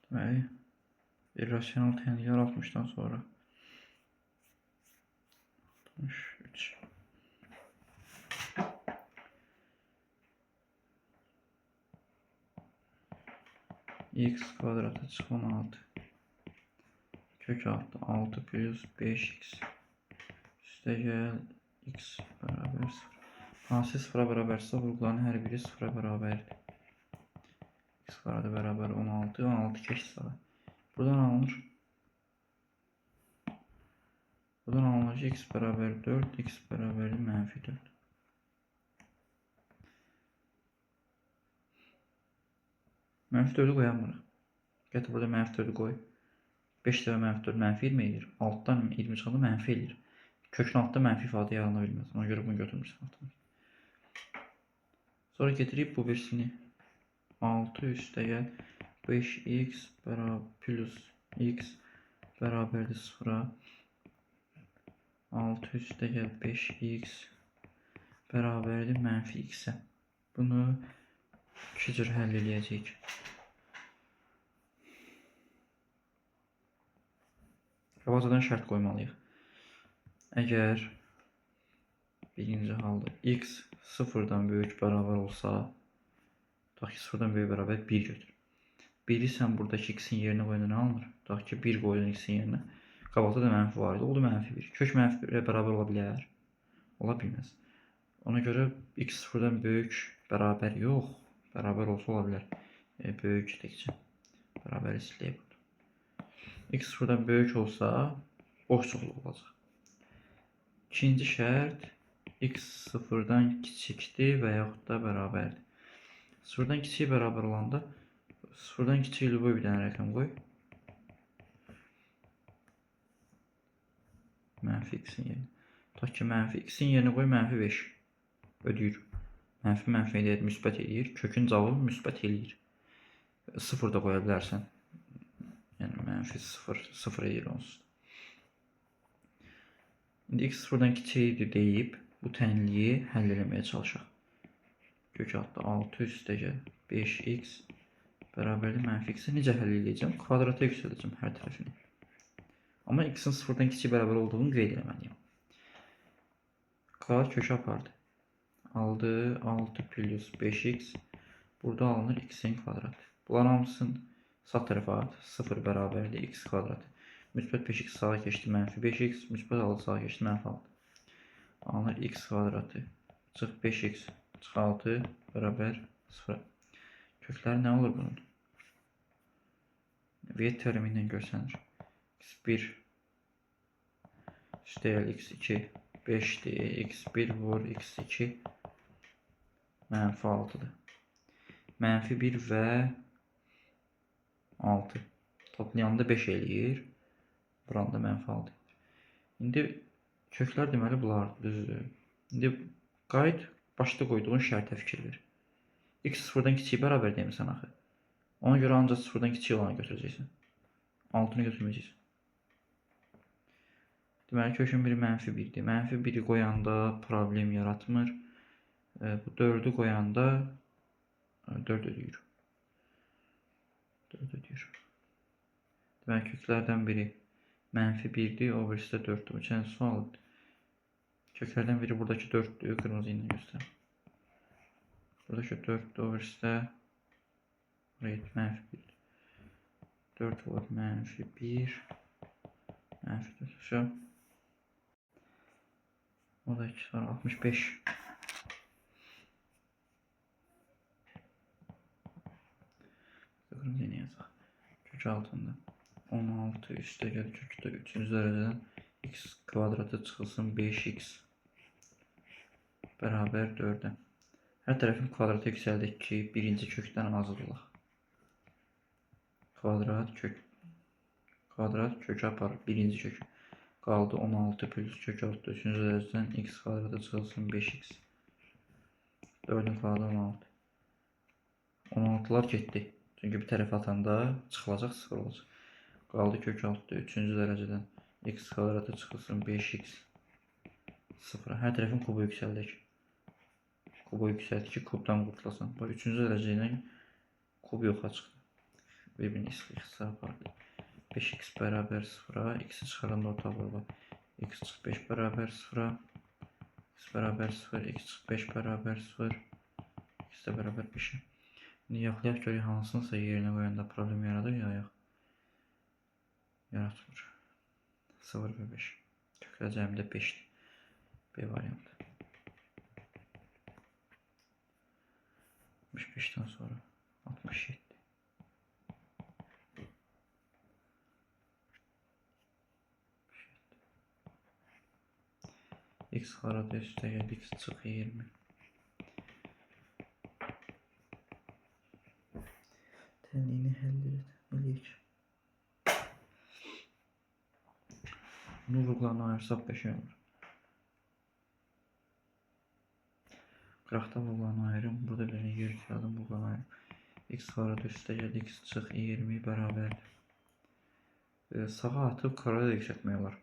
Deməli, irrasional təhlükələr 60-dan sonra 63. X kvadratı çıx 16. Kök altı 6 plus 5x. Üstə gəl x bərabər 0. Hansı 0-a bərabərsə vurguların hər biri 0-a bərabərdir. X kvadratı bərabər 16. 16 keç sağa. Buradan alınır. Buradan alınır ki x bərabər 4. X bərabər mənfi 4. Mənfi 4'ü qoyamırıq. Gətir burada mənfi 4'ü qoy. 5 dəfə mənfi 4 mənfi 20 edir. Altdan 20 çıxanda mənfi edir. Kökün altda mənfi ifadə yarana bilməz. Ona görə bunu götürmürsən. Sonra getirib bu birisini 6 üstə gəl 5x plus x bərabərdir 0'a 6 üstə gəl 5x bərabərdir mənfi x-ə. Bunu 2 cür həll edəcəyik. Qabaqcadan şərt qoymalıyıq. Əgər birinci halda x 0'dan böyük bərabər olsa, tutaq ki 0'dan böyük bərabər 1 götür. 1'i sən buradakı x'in yerinə qoyanda nə alınır? Tutaq ki 1 qoydun x'in yerinə. Qabaqda da mənfi var idi. Oldu mənfi 1. Kök mənfi 1'ə bərabər ola bilər? Ola bilməz. Ona görə x 0'dan böyük bərabər yox. Bərabər olsa ola bilər. Böyük təkcə. Bərabər istəyək burada. X 0'dan böyük olsa boş çoxluq olacaq. İkinci şərt x 0'dan kiçikdir və yaxud da bərabərdir. 0'dan kiçik bərabər olanda 0'dan kiçik ilə bir dənə rəqəm qoy. Mənfi x'in yerinə. Tutaq ki mənfi x'in yerinə qoy mənfi 5. Ödəyir. Mənfi mənfi edir, müsbət edir. Kökün cavabı müsbət edir. 0 da qoya bilərsən. Yəni mənfi 0 edir onsuz. İndi x 0'dan kiçikdir deyib bu tənliyi həll eləməyə çalışaq. Kök altda 6 üstə gəl 5x bərabərdir mənfi x-ə necə həll edəcəm? Kvadrata yüksələcəm hər tərəfini. Amma x-in 0'dan kiçik bərabər olduğunu qeyd etməliyəm. Kvadrat kökü apardı. Aldı 6 plus 5x. Burada alınır x'in kvadratı. Bunların hamısını sağ tərəfə at. 0 bərabərdir x kvadratı. Müsbət 5x sağa keçdi mənfi 5x. Müsbət 6 sağa keçdi mənfi 6. Alınır x kvadratı. Çıx 5x. Çıx 6 bərabər 0. Kökləri nə olur bunun? V teoremi ilə görsənir. x1 üstəyəl x2 5'dir. x1 vur x2 mənfi 6'dır. Mənfi 1 və 6. Toplayanda 5 eləyir. Buranda mənfi 6. İndi köklər deməli bunlardır, düzdür. İndi qayıt başda qoyduğun şərtə fikir ver. X 0'dan kiçik bərabər demirsən axı. Ona görə ancaq 0'dan kiçik olanı götürəcəksən. 6'nı götürməyəcəksən. Deməli kökün biri mənfi 1'dir. Mənfi 1'i qoyanda problem yaratmır. Bu 4'ü qoyanda 4 ödəyir. 4 ödəyir. Deməli köklərdən biri mənfi 1'dir, o birisi də 4'dür. Bu çən sual. Köklərdən biri buradakı 4'dür, qırmızı ilə göstər. Buradakı 4'dür, o birisi də mənfi 1'dir. 4 var, mənfi 1, mənfi 4. Şu. O da 2 var, 65. Qırmızı ilə yazaq. Kök altında 16 üstə gəl kökdə 3-cü dərəcədən x kvadratı çıxılsın 5x bərabər 4'ə. Hər tərəfin kvadratı yüksəldik ki, birinci kökdən azad olaq. Kvadrat kök aparır birinci kök. Qaldı 16 plus kök altı 3-cü dərəcədən x kvadratı çıxılsın 5x. 4'ün kvadratı 16. 16'lar getdi. Çünki bir tərəfə atanda çıxılacaq 0 olacaq. Qaldı kök altı 3-cü dərəcədən x kvadratı çıxılsın 5x 0. Hər tərəfin kubu yüksəldik. Kubu yüksəldik ki kubdan qurtulasan. Bax 3-cü dərəcədən kub yoxa çıxdı. Bir ixtisar farklı. 5x beraber 0'a, x'i çıxaranda orta var. X çıx 5 beraber 0'a, x beraber 0, x çıx 5 beraber 0, x de beraber 5'e. İndi yoxlayaq görək hansınsa yerinə qoyanda problem yaradır ya yox. Yaratmır. 0 ve 5. Köklər cəmdə 5'dir. B variantı. 65'ten sonra 67. X harada üstə gəl, x çıx 20. Tənliyini həll edək. Bunu vurgularını ayırsaq 5'e olur. Qıraqda vurgularını ayırım. Burada bir dənə yer kağıdım vurgularını ayırım. X harada üstə gəl, x çıx 20 bərabərdir. Sağa atıb karada yükseltmək olar.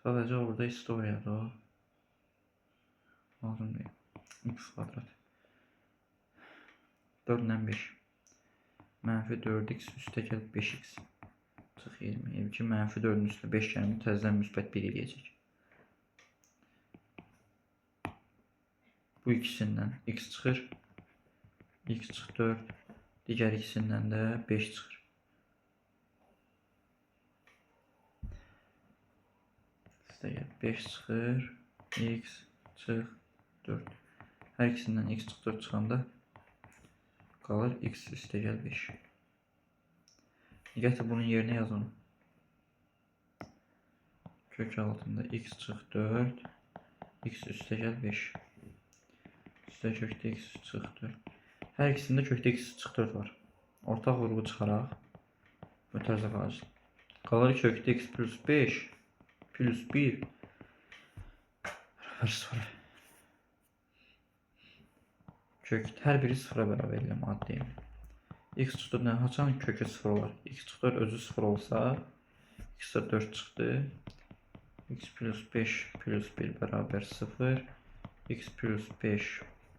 Sadəcə orada istoriyadır o. Lazım deyil. X kvadrat. 4 ilə 5. Mənfi 4x üstə gəl 5x. Çıx 20. Yəni ki, mənfi 4'ün üstə 5 gəlmir. Təzədən müsbət 1 eləyəcək. Bu ikisindən x çıxır. X çıx 4. Digər ikisindən də 5 çıxır. İstə gəl 5 çıxır. X çıx 4. Hər ikisindən x çıx 4 çıxanda qalır x üstə gəl 5. Gətir bunun yerinə yaz onu. Kök altında x çıx 4, x üstə gəl 5. Üstə kökdə x çıx 4. Hər ikisində kökdə x çıx 4 var. Ortaq vurğu çıxaraq mütərizə qalacaq. Qalır kökdə x plus 5 plus 1 bərabər 0. Kök hər biri 0'a bərabər eləyəm addəyim. X çıxdı nə? Haçan kökü 0 olar. X çıx 4 özü 0 olsa x 4 çıxdı. X plus 5 plus 1 bərabər 0. X plus 5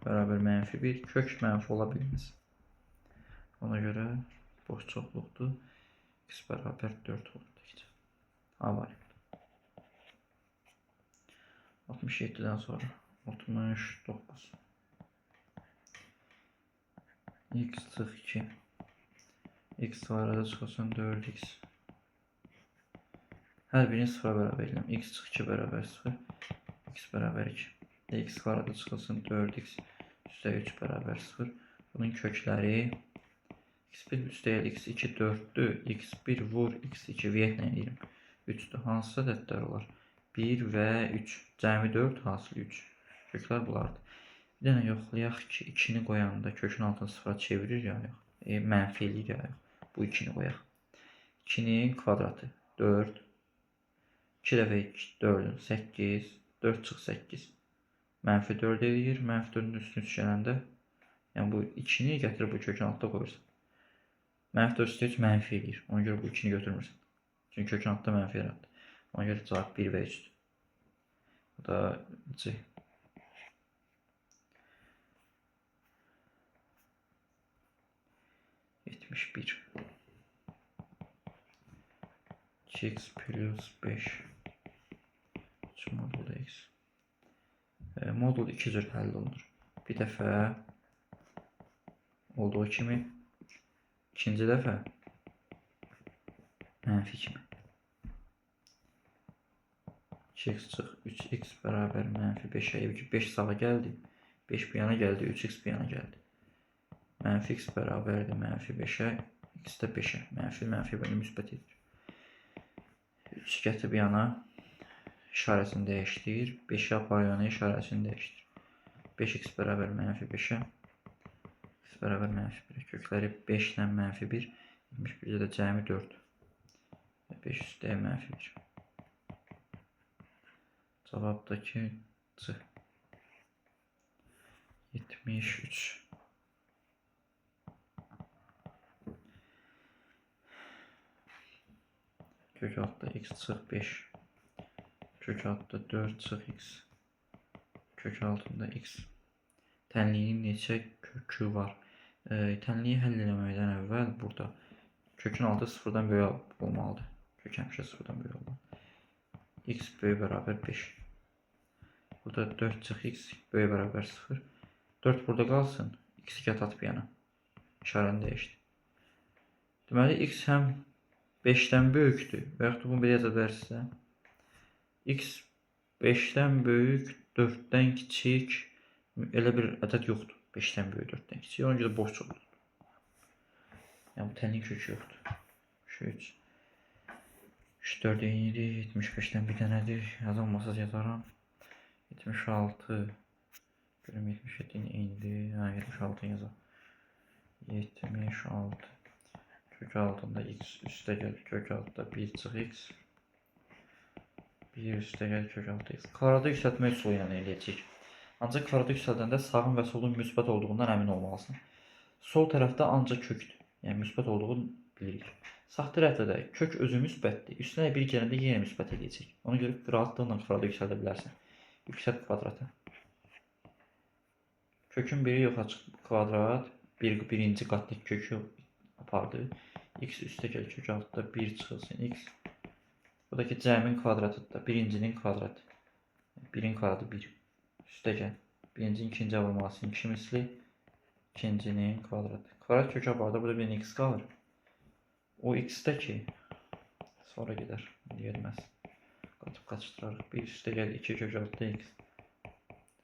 bərabər mənfi 1. Kök mənfi ola bilməz. Ona görə boş çoxluqdur. X bərabər 4 olur. A variantı. 67'den sonra 69. X çıx 2. X arada çıxılsın 4x. Hər birini 0'a bərabər edirəm. X çıx 2 bərabər 0. X bərabər 2. X arada çıxılsın 4x üstə 3 bərabər 0. Bunun kökləri x1 üstə x2 4'dür. x1 vur x2 viyetlə edirəm. 3'dür. Hansısa ədədlər olar? 1 və 3. Cəmi 4 hasılı 3. Köklər bulardır. Bir dənə yoxlayaq ki, 2'ni qoyanda kökün altını 0'a çevirir ya yox. Mənfi eləyir ya yox. Bu 2'ni qoyaq. 2'nin kvadratı 4. 2 dəfə 4'ün 8. 4 çıx 8. Mənfi 4 eləyir. Mənfi 4'ün üstünü 3 gələndə yəni bu 2'ni gətirib bu kökün altında qoyursan. Mənfi 4 üstə 3 mənfi eləyir. Ona görə bu 2'ni götürmürsən. Çünki kökün altında mənfi yaratdı. Ona görə cavab 1 və 3'dür. Bu da C. Bir. 2x plus 5 modul x. Modul 2 cür həll olunur. Bir dəfə olduğu kimi, ikinci dəfə mənfi kimi. 2x çıx 3x bərabər mənfi 5'ə. 5 sağa gəldi. 5 bir yana gəldi. 3x bir yana gəldi. Mənfi x bərabərdir mənfi 5'ə. X də 5'ə. Mənfi bölü müsbət edir. 3 gətir bir yana işarəsini dəyişdir. 5'i apar yana işarəsini dəyişdir. 5x bərabər mənfi 5'ə. X bərabər mənfi 1'ə. Kökləri 5 ilə mənfi 1. 71'də də cəmi 4. 5 üstəyə mənfi 1. Cavabdakı C. 73. Kök altında x çıx 5. Kök altında 4 çıx x. Kök altında x. Tənliyinin neçə kökü var? Tənliyi həll eləməkdən əvvəl burada Kökün altı sıfırdan böyük olmalıdır. Kök həmişə sıfırdan böyük olmalı. X böyük bərabər 5. Burada 4 çıx x böyük bərabər 0. 4 burada qalsın. X 2 atıb yana. İşarəni dəyişdi. Deməli x həm 5-dən böyükdür. Və yaxud da bunu belə yaza bilərsinizsə. X 5-dən böyük, 4-dən kiçik. Elə bir ədəd yoxdur. 5-dən böyük, 4-dən kiçik. Ona görə boş çoxdur. Yəni bu tənlik kökü yoxdur. 3 4 eynidir. 75-dən bir dənədir. Yazılmasız yazaram. 76 görüm 77-nin eynidir. Ha 76 yazar. 76 kök altında x üstə gəl kök altında 1 çıx x 1 üstə gəl kök altında x. Kvadrada yüksəltmə üsulu yəni eləyəcək. Ancaq kvadrada yüksəldəndə sağın və solun müsbət olduğundan əmin olmalısın. Sol tərəfdə ancaq kökdür. Yəni müsbət olduğunu bilirik. Sağ tərəfdə də kök özü müsbətdir. Üstünə 1 gələndə yenə müsbət eləyəcək. Ona görə rahatlıqla kvadrada yüksəldə bilərsən. Yüksəlt kvadrata. Kökün biri yox açıq kvadrat. Birinci qatdakı kökü apardı. X üstə gəl kök altında 1 çıxılsın x. Buradakı cəmin kvadratıdır da birincinin kvadratı. 1'in kvadratı 1. Üstə gəl. Birincinin ikinci vurmalısın 2 misli. İkincinin kvadratı. Kvadrat kök apardı. Burada bir x qalır. O x'də ki sonra gedər. Gedməz. Qatıb qaçdırarıq. 1 üstə gəl 2 kök altında x.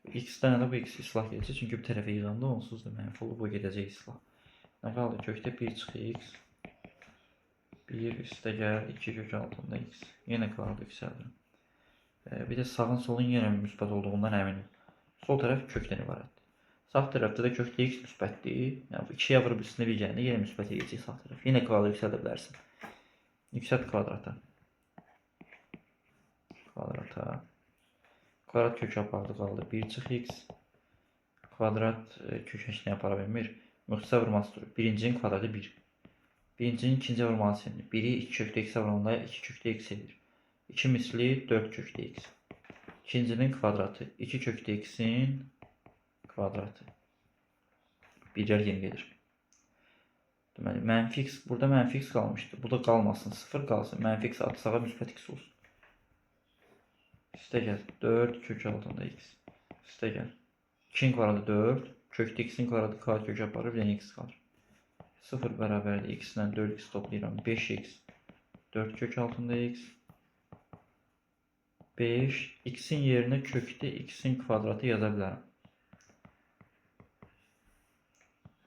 X'dən də bu x islah edəcək. Çünki bir tərəfə yığanda onsuz da mənfi olub o gedəcək islah. Nə qaldı? Kökdə 1 çıx x. 1 üstə gəl 2 kök altında x. Yenə kvadrata yüksəldirim. Bir də sağın solun yenə müsbət olduğundan əminim. Sol tərəf kökdən ibarətdir. Sağ tərəfdə də kökdə x müsbətdir. Yəni 2-yə vurub üstünə bir gələndə yenə müsbət edəcək sağ tərəf. Yenə kvadrata yükseldə bilərsən. Yüksəlt kvadrata. Kvadrata. Kvadrat kök apardı qaldı 1 çıx x. Kvadrat kök heç nə apara bilmir. Müxtəsə vurması durur. Birincinin kvadratı 1. Birincinin ikinci vurması edir. 1'i 2 kökdə x vuranda 2 kökdə x edir. 2 misli 4 kökdə x. İkincinin kvadratı 2 kökdə x'in kvadratı. Birlər yeni gedir. Deməli, mənfi x, burada mənfi x qalmışdı. Bu da qalmasın, 0 qalsın. Mənfi x atsağa müsbət x olsun. Üstə gəl, 4 kök altında x. Üstə gəl. 2'nin kvadratı 4. Kökdə x'in kvadratı kvadrat kök aparır, bir dənə x qalır. 0 bərabərdir. X-dən 4x toplayıram. 5x. 4 kök altında x. 5. X'in yerinə kökdə x'in kvadratı yaza bilərəm.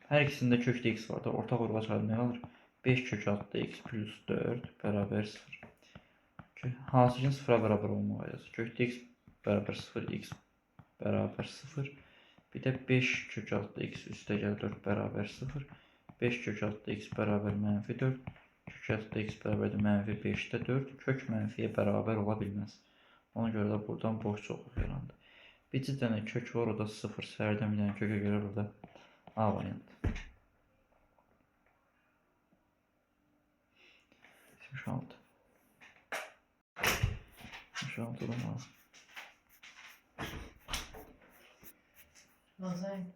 Hər ikisində kökdə x var da. Ortaq vurğa çıxardı nə qalır? 5 kök altında x plus 4 bərabər 0. Hansı ki 0'a bərabər olmağa yazır. Kökdə x bərabər 0, x bərabər 0. Bir də 5 kök altında x üstə gəl 4 bərabər 0. 5 kök altında x bərabər mənfi 4. Kök altında x bərabərdir mənfi 5'də 4. Kök mənfiyə bərabər ola bilməz. Ona görə də buradan boş çoxluq yarandı. Bir dənə kök var, o da 0. Sərdən bir dənə kökə görə burada A variantı. 76. 76 da lazım. Lazım.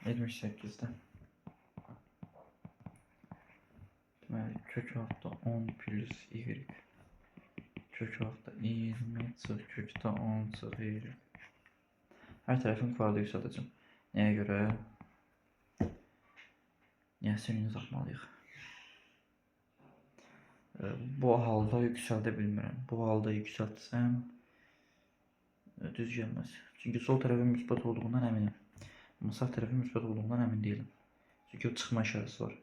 78'de. Deməli, kök altında 10 plus y. Kök altında 20 çıx kökdə 10 çıx y. Hər tərəfin kvadrata yüksəldəcəm. Nəyə görə? Niyəsə ünlü tapmalıyıq. Bu halda yüksəldə bilmirəm. Bu halda yüksəltsəm düz gəlməz. Çünki sol tərəfin müsbət olduğundan əminim. Amma sağ tərəfin müsbət olduğundan əmin deyiləm. Çünki çıxma işarəsi var.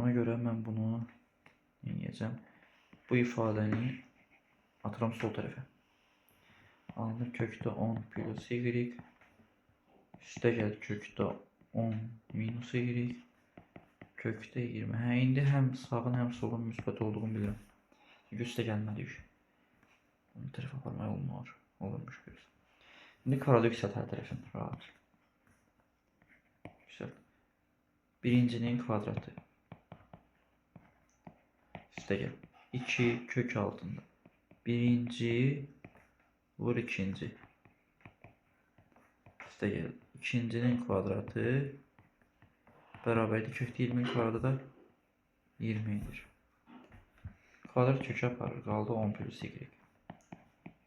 Ona görə mən bunu yeniləyəcəm. Bu ifadəni atıram sol tərəfə. Alınır kökdə 10 plus y. Üstə gəl kökdə 10 minus y. Kökdə 20. Hə, indi həm sağın həm solun müsbət olduğunu bilirəm. Çünki üstə gəlmədik. Bunu tərəfə aparmaq olmur. Olurmuş biraz. İndi kvadrata yüksəlt hər tərəfin. Rahat. Yüksəlt. Birincinin kvadratı. Üstə gəl. 2 kök altında. Birinci vur ikinci. Üstə gəl. İkincinin kvadratı bərabərdir kökdə 20 kvadratı da 20'dir. Kvadrat kökü aparır. Qaldı 10 plus y.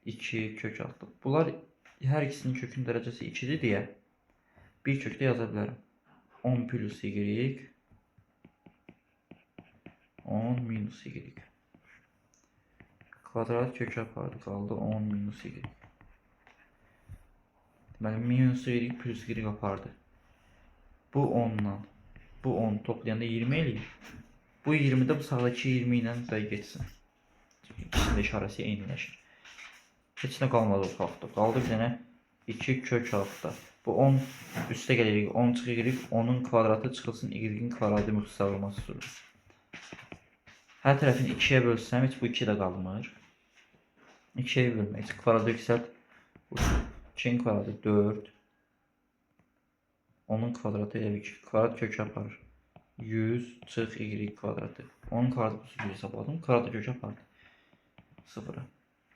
2 kök altı. Bunlar hər ikisinin kökün dərəcəsi 2'dir deyə bir kökdə yaza bilərəm. 10 plus y 10 minus y. Kvadrat kökü apardı. Qaldı 10 minus y. Deməli minus y plus y apardı. Bu 10'dan bu 10 toplayanda 20 eləyir. Bu 20 de bu sağdaki 20 ilə də geçsin. İkisinin işarəsi eyniləşir. Heç nə qalmadı o qalxdı. Qaldı bir dənə 2 kök altda. Bu 10 üstə gəlirik. 10 çıxırıq. 10'un kvadratı çıxılsın. Y-in kvadratı müxtəsarlaması üsuludur. Hər tərəfini 2'yə bölsəm heç bu 2 də qalmır. 2'yə bölmək. Kvadratı yüksəlt. 2'nin kvadratı 4. 10'un kvadratı elə bir kvadrat kökü aparır. 100 çıx y kvadratı. 10'un kvadratı 100 hesapladım. Kvadrat kökü apardı. 0'a.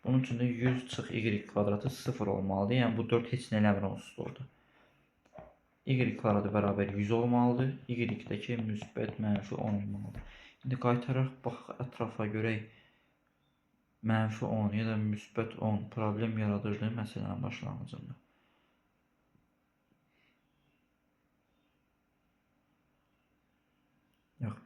Bunun üçün də 100 çıx y kvadratı 0 olmalıdır. Yəni bu 4 heç nə eləmir onsuz oldu. Y kvadratı bərabər 100 olmalıdır. Y-dəki müsbət mənfi 10 olmalıdır. İndi qaytaraq bax ətrafa görək. Mənfi 10 ya da müsbət 10 problem yaradırdı məsələnin başlanğıcında. Yox.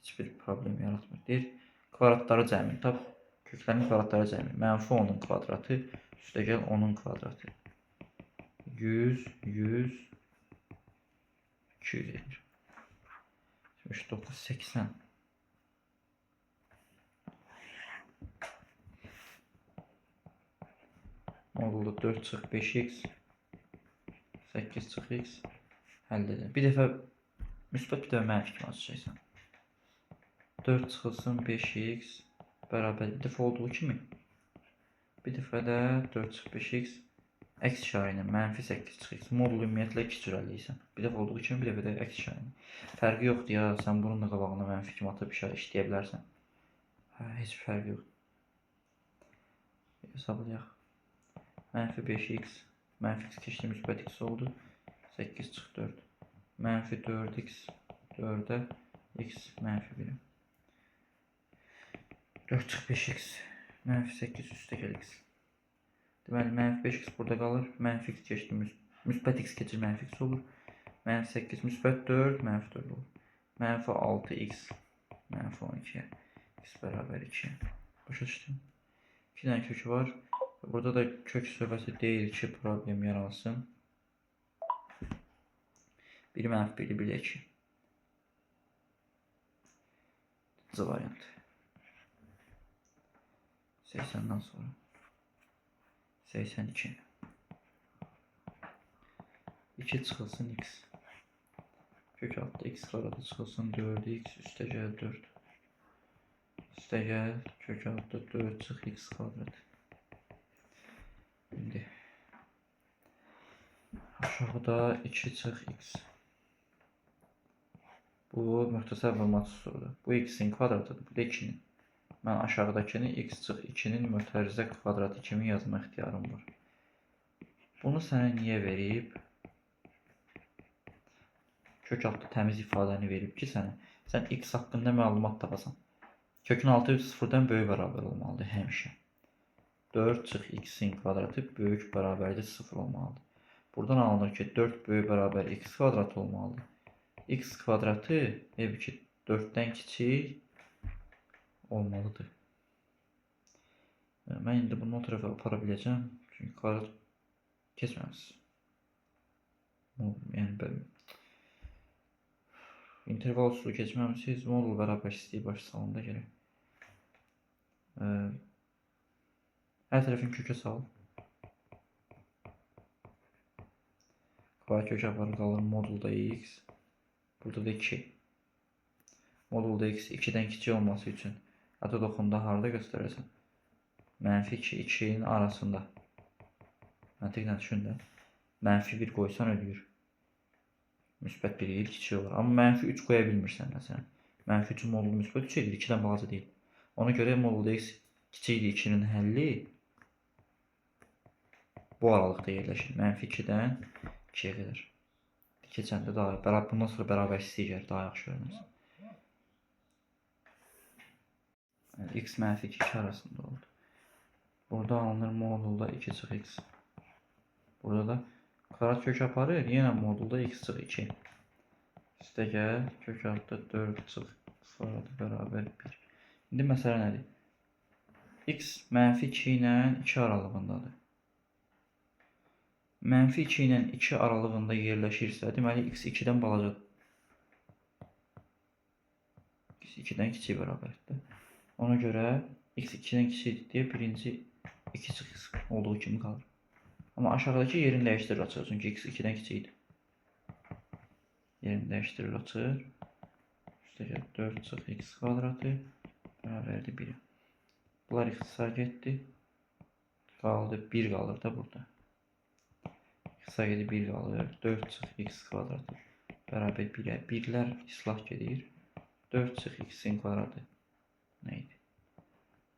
Hiçbir problem yaratmır. Deyir, kvadratları cəmi tap. Köklərin kvadratları cəmi. Mənfi 10'un kvadratı üstə gəl 10'un kvadratı. 100, 100, 200 edir. 79, 80. Modulda 4 çıx 5x 8 çıx x həll edir. Bir dəfə müsbət bir dəfə mənfi kimi açacaqsan. 4 çıxılsın 5x bərabər bir dəfə olduğu kimi. Bir dəfə də 4 çıx 5x əks işarə ilə mənfi 8 çıx x. Modulu ümumiyyətlə 2 cür ələyirsən. Bir dəfə olduğu kimi bir dəfə də əks işarə ilə. Fərqi yoxdur ya. Sən bunun da qabağına mənfi kimi atıb işarə işləyə bilərsən. Heç bir fərqi yoxdur. Hesablayaq. Mənfi 5x mənfi x keçdi müsbət x oldu. 8 çıx 4. Mənfi 4x 4'ə x mənfi 1. 4 çıx 5x mənfi 8 üstə gəl x. Deməli mənfi 5x burada qalır. Mənfi x keçdi müsbət x keçir mənfi x olur. Mənfi 8 müsbət 4 mənfi 4 olur. Mənfi 6x mənfi 12 x bərabər 2. Başa düşdün? 2 dənə kökü var. Burada da kök söhbəti deyil ki problem yaransın. 1 mənfi 1 1 2. C variantı. 80'dan sonra 82. 2 çıxılsın x. Kök altda x kvadratı çıxılsın 4x üstə gəl 4. Üstə gəl kök altda 4 çıx x kvadratı. İndi aşağıda 2 çıx x. Bu müxtəsər format üsuludur. Bu x'in kvadratıdır. Bu da 2'nin. Mən aşağıdakini x çıx 2'nin mötərizə kvadratı kimi yazma ixtiyarım var. Bunu sənə niyə verib? Kök altı təmiz ifadəni verib ki sənə. Sən x haqqında məlumat tapasan. Kökün altı 0'dan böyük bərabər olmalıdır həmişə. 4 çıx x'in kvadratı böyük bərabərdir 0 olmalıdır. Buradan alınır ki 4 böyük bərabər x kvadratı olmalıdır. X kvadratı ev ki 4'dən kiçik olmalıdır. Mən indi bunu o tərəfə apara biləcəm. Çünki kvadrat keçməmiz. Yəni interval üsulu keçməmişsiniz. Modul bərabər istəyib baş salında gələk. Hər tərəfin kökə sal. Kvadrat kökə aparır qalır modulda x. Burada da 2. Modulda x 2'dən kiçik olması üçün ata doxunda harda göstərəcəm? Mənfi 2, 2'nin arasında. Məntiqlə düşün də. Mənfi 1 qoysan ölür. Müsbət 1 edir, kiçik olur. Amma mənfi 3 qoya bilmirsən məsələn. Mənfi 3'ün modulu müsbət 3 edir, 2'dən balaca deyil. Ona görə modulda x kiçikdir 2'nin həlli bu aralıqda yerləşir. Mənfi 2'dən 2'yə qədər. keçəndə daha bərabər, bundan sonra bərabərçiliyi gəlir, daha yaxşı öyrənirsən. Yəni, x mənfi 2 arasında oldu. Burada alınır modulda 2 çıx x. Burada da kvadrat kök aparır, yenə modulda x çıx 2. İşte gəl, kök altda 4 çıx x kvadratı bərabər 1. İndi məsələ nədir? X mənfi 2 ilə 2 aralığındadır. Mənfi 2 ilə 2 aralığında yerləşirsə, deməli x 2-dən balacadır. X 2-dən kiçik bərabərdir. Ona görə x 2-dən kiçikdir deyə birinci 2 çıx x olduğu kimi qalır. Amma aşağıdakı yerini dəyişdirir açır. Çünki x 2-dən kiçikdir. Yerini dəyişdirir açır. Üstəgəl 4 çıx x kvadratı bərabərdir 1. Bunlar ixtisar getdi. Qaldı 1 qalır da burada. İxtisar gedib 1 qalır. 4 çıx x kvadratı bərabər 1-ə. 1-lər islah gedir. 4 çıx x-in kvadratı nə idi?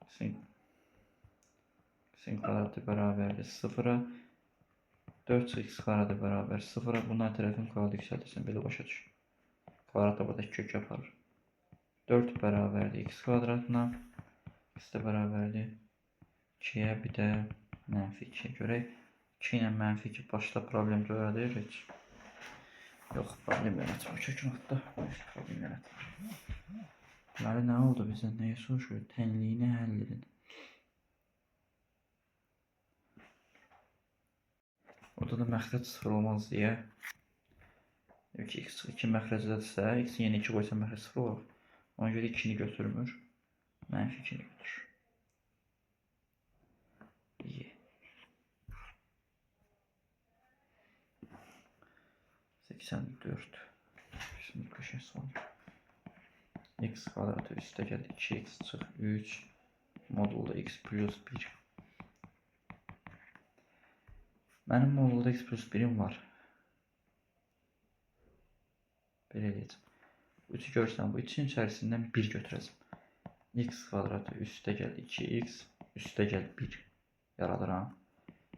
X-in kvadratı bərabərdir 0-a. 4 çıx x kvadratı bərabər 0-a. Bunlar tərəfin kvadratı yüksəldirsən, belə başa düş. Kvadrat da buradakı kök aparır. 4 bərabərdir x kvadratına. X də bərabərdir 2-yə, bir də mənfi 2-yə görək. 2 ilə mənfi 2 başda problem törədir heç. Yox, problem yaratmır. Kökün altda problem yaratmır. Deməli, nə oldu bizə? Nəyə soruşur? Tənliyini həll edin. Orada da məxrəc 0 olmaz deyə. Deyək ki, x 2 məxrəcdədirsə, x-in yeni 2 qoysa məxrəc 0 olur. Ona görə 2-ni götürmür. Mənfi 2-ni götürür. İyi. 84. Şimdi köşe son. X kvadratı üstə gəl 2x çıx 3 modulda x plus 1. Mənim modulda x plus 1'im var. Belə edəcəm. 3'ü görsən bu için içərisindən 1 götürəcəm. X kvadratı üstə gəl 2x üstə gəl 1 yaradıram.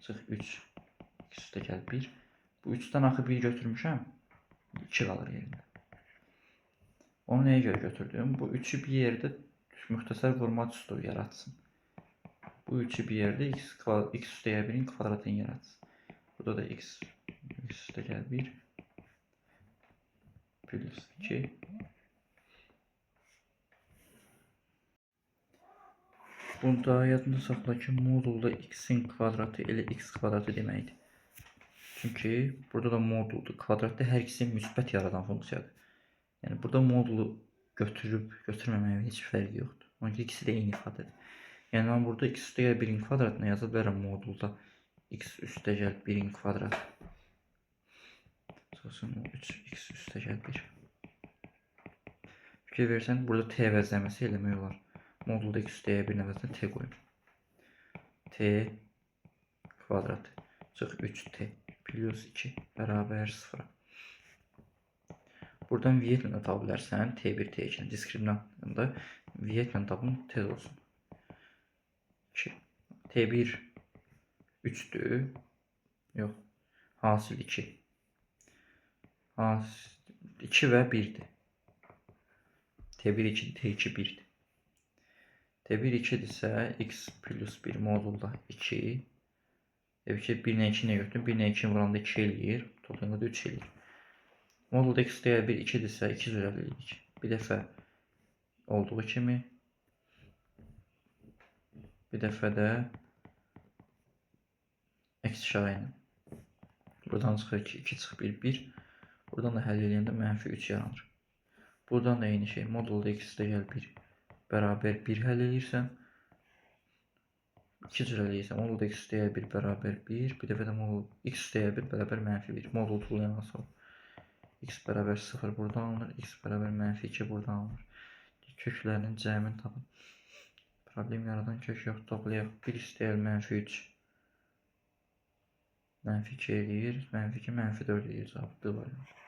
Çıx 3 x üstə gəl 1. Bu 3'dən axı 1 götürmüşəm. 2 qalır yerində. Onu nəyə görə götürdüm? Bu 3'ü bir yerdə müxtəsər vurma üsulu yaratsın. Bu 3'ü bir yerdə x üstə gəl 1'in kvadratını yaratsın. Burada da x üstə gəl 1 plus 2. Bunda yadında saxla ki, modulda x-in kvadratı elə x kvadratı deməkdir. Çünki burada da moduldur. Kvadratda hər ikisi müsbət yaradan funksiyadır. Yəni burada modulu götürüb götürməməyin heç fərqi yoxdur. Onun ikisi də eyni ifadədir. Yəni mən burada x üstə gəl 1'in kvadratına yaza bilərəm modulda x üstə gəl 1'in kvadratı. Sonra 3x üstə gəl 1. Fikir versən burada t əvəzləməsi eləmək olar. Modulda x üstə gəl 1'in əvəzinə t qoyum. T kvadratı çıx 3t plus 2 bərabər 0. Buradan viyetle də tapa bilərsən. T1, T2 diskriminantında viyetle tapın tez olsun. 2. T1 3'dür. Yox. Hasil 2. Hasil 2 və 1'dir. T1 2, T2 1'dir. T1 2'dirsə x plus 1 modulda 2. T2 1 ilə 2 nə götürdüm? 1 ilə 2 vuranda 2 eləyir. Toplamda da 3 eləyir. Modulda x değer 1 2'dirsə 2 üzrəlilik. Bir dəfə olduğu kimi bir dəfə də eksi işarə. Buradan çıxır ki 2 çıx 1 1. Buradan da həll edəndə mənfi 3 yaranır. Buradan da eyni şey. Modulda x değer 1 bərabər 1 həll edirsən 2 üzrəliyirsən. Modulda x değer 1 bərabər 1. Bir dəfə də modul x değer 1 bərabər mənfi 1. Modul tuğlayan asıl. X bərabər 0 buradan alınır. X bərabər mənfi 2 buradan alınır. Köklərinin cəmini tapın. Problem yaradan kök yox. Toplayaq. 1 istəyər mənfi 3. Mənfi 2 eləyir. Mənfi 2 mənfi 4 eləyir. Cavabı var.